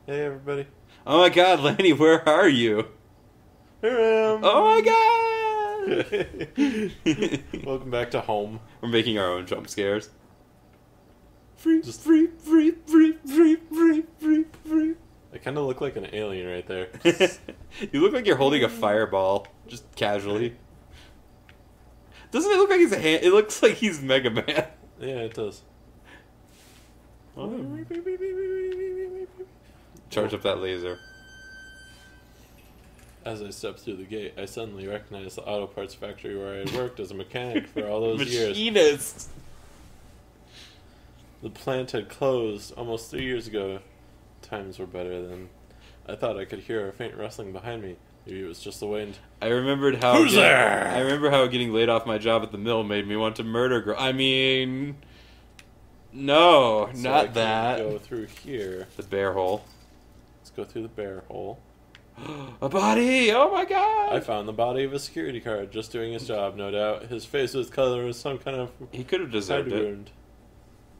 Hey everybody. Oh my god, Lanny, where are you? Here I am. Oh my god! Welcome back to home. We're making our own jump scares. Free. I kind of look like an alien right there. You look like you're holding a fireball, just casually. Doesn't it look like he's a hand? It looks like he's Mega Man. Yeah, it does. Charge up that laser. As I stepped through the gate, I suddenly recognized the auto parts factory where I had worked as a mechanic for all those years. Machinist! The plant had closed almost 3 years ago. Times were better then. I thought I could hear a faint rustling behind me. Maybe it was just the wind. I remembered how. Who's there? I remember how getting laid off my job at the mill made me want to murder girl. I mean, no, So not I that. Go through here. The bear hole. Let's go through the bear hole. A body! Oh my god! I found the body of a security guard just doing his job, no doubt. His face was covered with some kind of He could have deserved head it. wound.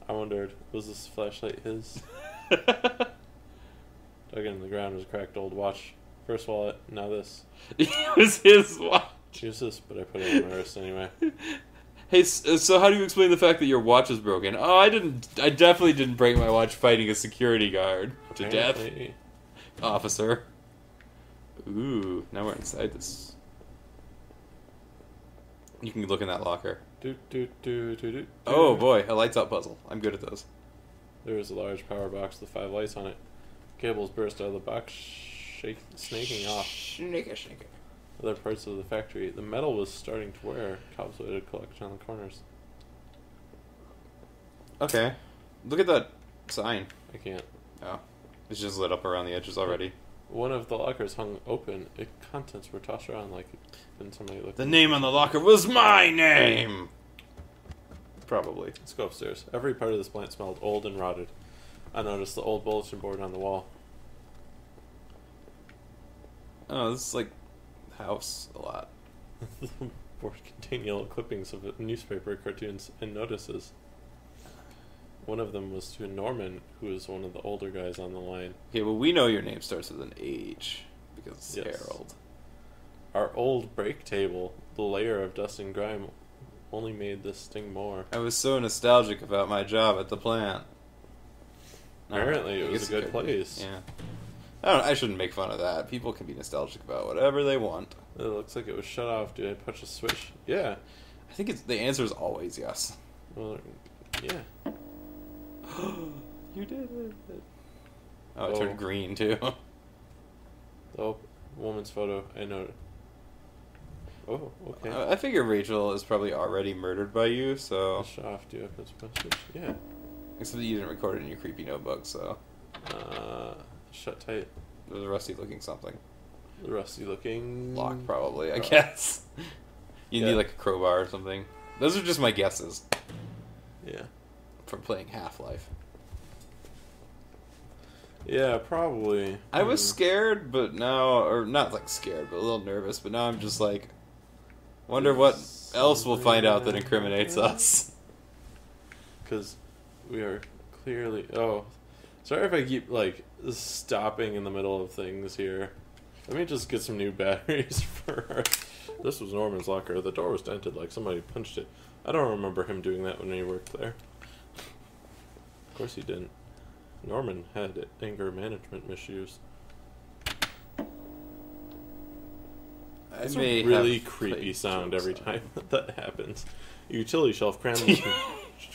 I wondered, was this flashlight his? Dug in the ground was a cracked old watch. First wallet, now this. It was his watch. Use this, but I put it on my wrist anyway. Hey, so how do you explain the fact that your watch is broken? Oh, I definitely didn't break my watch fighting a security guard to death. Apparently. Officer. Ooh, now we're inside this. You can look in that locker. Oh boy, a lights out puzzle. I'm good at those. There was a large power box with 5 lights on it. Cables burst out of the box, snaking off Snake. other parts of the factory. The metal was starting to wear. Cobwebs had collected on the corners. Okay. Look at that sign. I can't. Oh. It's just lit up around the edges already. One of the lockers hung open. Its contents were tossed around like when somebody looked. The name on the locker was my name! Probably. Let's go upstairs. Every part of this plant smelled old and rotted. I noticed the old bulletin board on the wall. Oh, this is like house a lot. The board contained yellow clippings of newspaper cartoons and notices. One of them was to Norman, who was one of the older guys on the line. Okay, well we know your name starts with an H because it's Yes. Harold. Our old break table, the layer of dust and grime, only made this sting more. I was so nostalgic about my job at the plant. Apparently, it I was guess a good could be. place. Yeah. I shouldn't make fun of that. People can be nostalgic about whatever they want. It looks like it was shut off. Did I push a switch? Yeah. I think the answer is always yes. Well, yeah. You did it. Oh, it Oh. turned green too. The woman's photo, I noted. Oh, okay. I figure Rachel is probably already murdered by you, so... Shut off. Do you have a switch? Yeah. Except that you didn't record it in your creepy notebook, so... Shut tight. There's a rusty-looking something. The rusty looking Lock, probably, I guess. You need, like, a crowbar or something. Those are just my guesses. Yeah. From playing Half-Life. Yeah, probably. I was scared, but now... Or, not, like, scared, but a little nervous, but now I'm just, like... Wonder what else we'll find out that incriminates us. Because we are clearly... Oh, sorry if I keep, like, stopping in the middle of things here. Let me just get some new batteries for... This was Norman's locker. The door was dented like somebody punched it. I don't remember him doing that when he worked there. Of course he didn't. Norman had anger management issues. It's a really creepy sound every time that happens. A utility shelf crammed with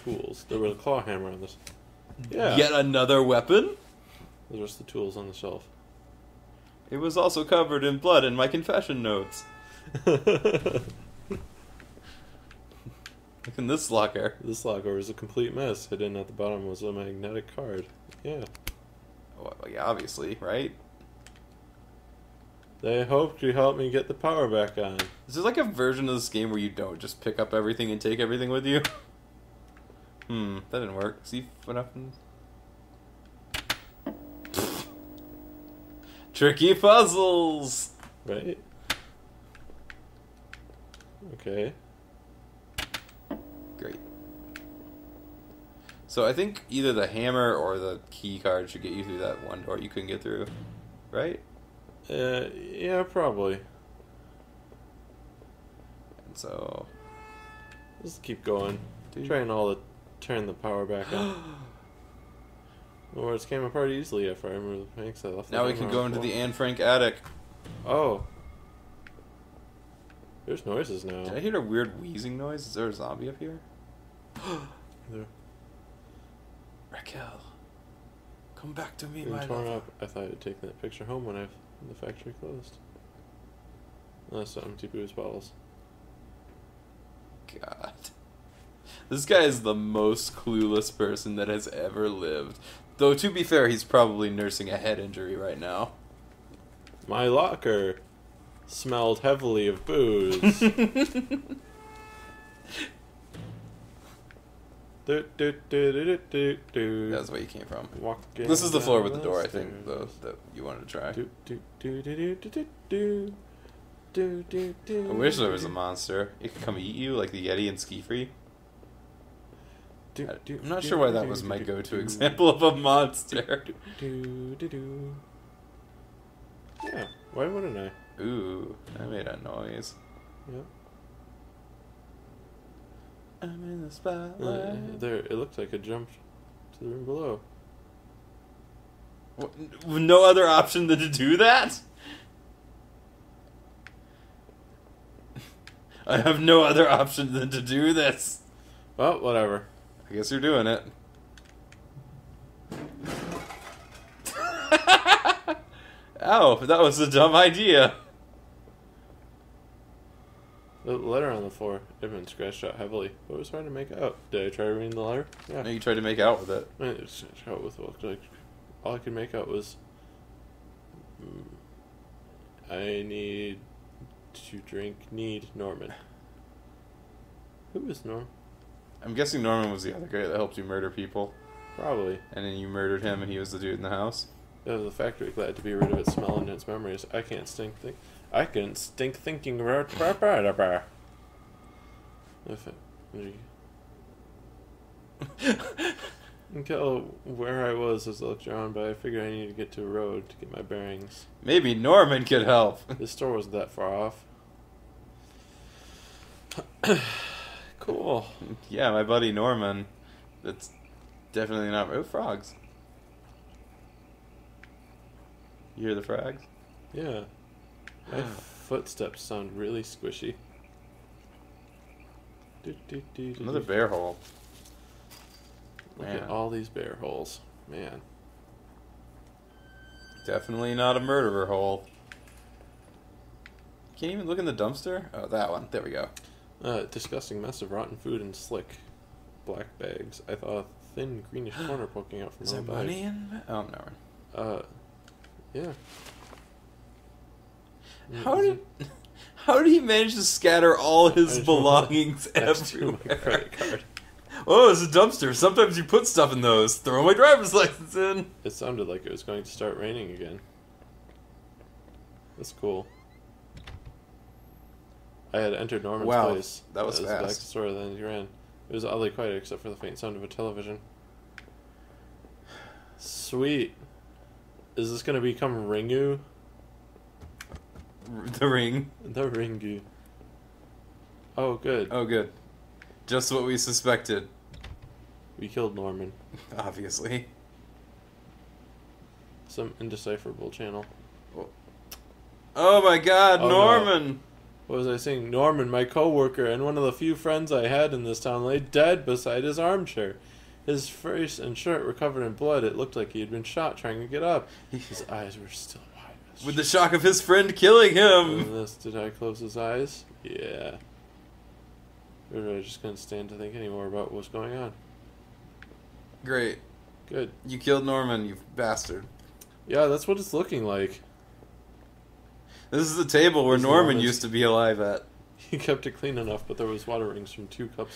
tools. There was a claw hammer on this. Yeah. Yet another weapon? Those are just the tools on the shelf. It was also covered in blood in my confession notes. Look in this locker. This locker was a complete mess. Hidden at the bottom was a magnetic card. Yeah. Well, yeah, obviously, right? They hoped you help me get the power back on. Is there like a version of this game where you don't just pick up everything and take everything with you? That didn't work. See what happens? Tricky puzzles! Right? Okay. Great. So I think either the hammer or the key card should get you through that one door you couldn't get through, right? Yeah, probably. And so... Just keep going. Trying all to turn the power back on. Or it came apart easily if I remember the mechanics I left. Now we can go into the Anne Frank attic. Oh. There's noises now. Did I hear a weird wheezing noise? Is there a zombie up here? There. Raquel, come back to me, Being my torn love. up. I thought I'd taken that picture home when the factory closed. That's empty booze bottles. God. This guy is the most clueless person that has ever lived. Though, to be fair, he's probably nursing a head injury right now. My locker smelled heavily of booze. That's where you came from. Walking This is the floor with the down door, I stairs. think, though, that you wanted to try. I wish there was a monster. It could come eat you, like the Yeti and Ski Free. I'm not sure why that was my go-to example of a monster. Yeah, why wouldn't I? Ooh, I made a noise. Yep. I'm in the spotlight. There, it looked like it jumped to the room below. No other option than to do that? I have no other option than to do this. Well, whatever. I guess you're doing it. Ow, that was a dumb idea. The letter on the floor had been scratched out heavily, but it was hard to make out. Did I try reading the letter? Yeah. No, you tried to make out with it. I just scratched out with what looked like. All I could make out was, I need to drink. Need Norman. Who is Norm? I'm guessing Norman was the other guy that helped you murder people. Probably. And then you murdered him and he was the dude in the house. It was the factory glad to be rid of its smell and its memories. I can't stink thinking about if it, until where I was as I looked around, but I figured I needed to get to a road to get my bearings. Maybe Norman could help. This store wasn't that far off. Cool. Yeah, my buddy Norman. That's definitely not... Oh, frogs. You hear the frogs? Yeah. My footsteps sound really squishy. Another bear hole. Look Man. at all these bear holes. Man. Definitely not a murderer hole. Can't even look in the dumpster? Oh, that one. There we go. Disgusting mess of rotten food and slick black bags. I thought a thin greenish corner poking out from Is one there bag. money in? Oh, no. Yeah. How did he manage to scatter all his belongings Next to my everywhere? credit card. Oh, it's a dumpster. Sometimes you put stuff in those. Throw my driver's license in. It sounded like it was going to start raining again. That's cool. I had entered Norman's Wow, place. that was back fast. to the store, then he ran. It was oddly quiet except for the faint sound of a television. Sweet. Is this going to become Ringu? The ring. The Ringu. Oh, good. Oh, good. Just what we suspected. We killed Norman. Obviously. Some indecipherable channel. Oh my god, Oh, Norman! What was I saying? Norman, my co-worker, and one of the few friends I had in this town, lay dead beside his armchair. His face and shirt were covered in blood. It looked like he had been shot trying to get up. His eyes were still wide. With the shock of his friend killing him! Did I close his eyes? Yeah. Or was I just going to stand to think anymore about what was going on? Great. Good. You killed Norman, you bastard. Yeah, that's what it's looking like. This is the table where He's Norman honest. used to be alive at. He kept it clean enough, but there was water rings from 2 cups.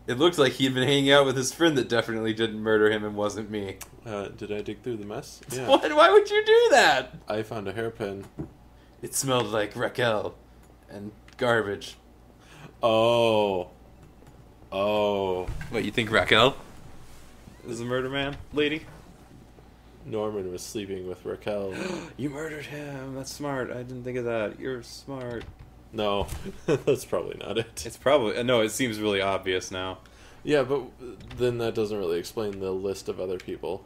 It looked like he had been hanging out with his friend that definitely didn't murder him and wasn't me. Did I dig through the mess? Yeah. What? Why would you do that? I found a hairpin. It smelled like Raquel and garbage. Oh. Oh. What, you think Raquel? is the murder man lady. Norman was sleeping with Raquel. You murdered him. That's smart. I didn't think of that. You're smart. No, that's probably not it. It's probably no. It seems really obvious now. Yeah, but then that doesn't really explain the list of other people.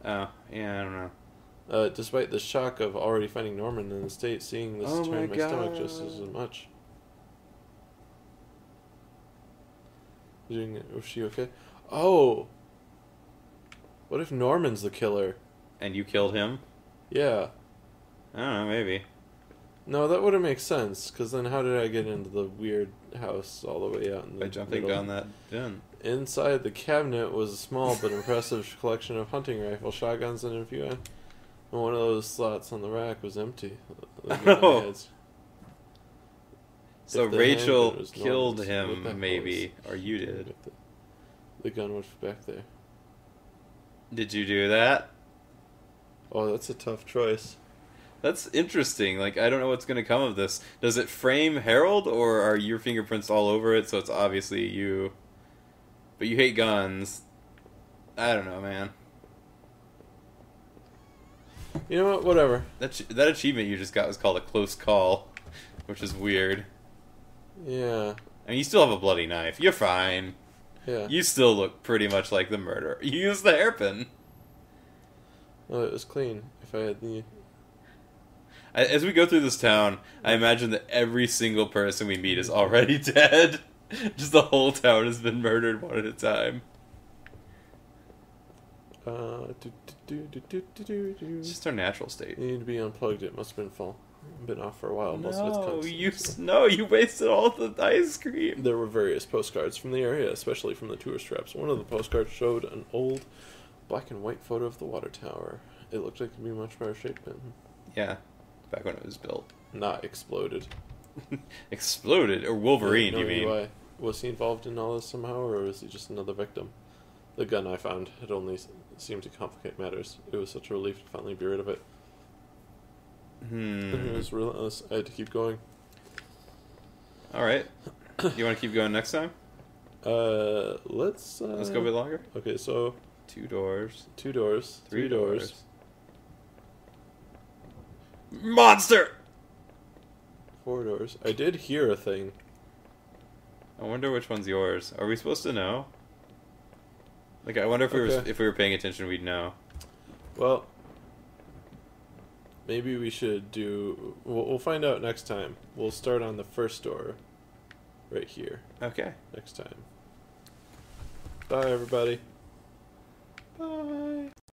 Oh, yeah, I don't know. Despite the shock of already finding Norman in the state, seeing this turned my stomach just as much. Was she okay? Oh! What if Norman's the killer? And you killed him? Yeah. I don't know, maybe. No, that wouldn't make sense, because then how did I get into the weird house all the way out in the By jumping middle? down that den. Inside the cabinet was a small but impressive collection of hunting rifles, shotguns, and a few. And one of those slots on the rack was empty. Oh. So Rachel handgun was killed Norman's. What the him, hell maybe. was- Or you did. The gun was back there. Did you do that? Oh, that's a tough choice. That's interesting. Like, I don't know what's going to come of this. Does it frame Harold, or are your fingerprints all over it, so it's obviously you? But you hate guns. I don't know, man. You know what? Whatever. That achievement you just got was called a close call, which is weird. Yeah. I mean, you still have a bloody knife. You're fine. Yeah. You still look pretty much like the murderer. You used the hairpin. Well, it was clean. If I had the... As we go through this town, I imagine that every single person we meet is already dead. Just the whole town has been murdered one at a time. It's just our natural state. You need to be unplugged. It must have been full. Been off for a while. Most of it's you wasted all the ice cream. There were various postcards from the area, especially from the tourist traps. One of the postcards showed an old black and white photo of the water tower. It looked like it could be much better shape than... Yeah, back when it was built. Not exploded. Exploded? Or Wolverine, No, you mean? UI. Was he involved in all this somehow, or was he just another victim? The gun I found had only seemed to complicate matters. It was such a relief to finally be rid of it. It was relentless. I had to keep going. Alright. You want to keep going next time? Let's go a bit longer? Okay, so... 2 doors. 2 doors. 3 doors. Monster! 4 doors. I did hear a thing. I wonder which one's yours. Are we supposed to know? Like, I wonder if we were paying attention, we'd know. Well, maybe we should do... We'll find out next time. We'll start on the first door. Right here. Okay. Next time. Bye, everybody. Bye.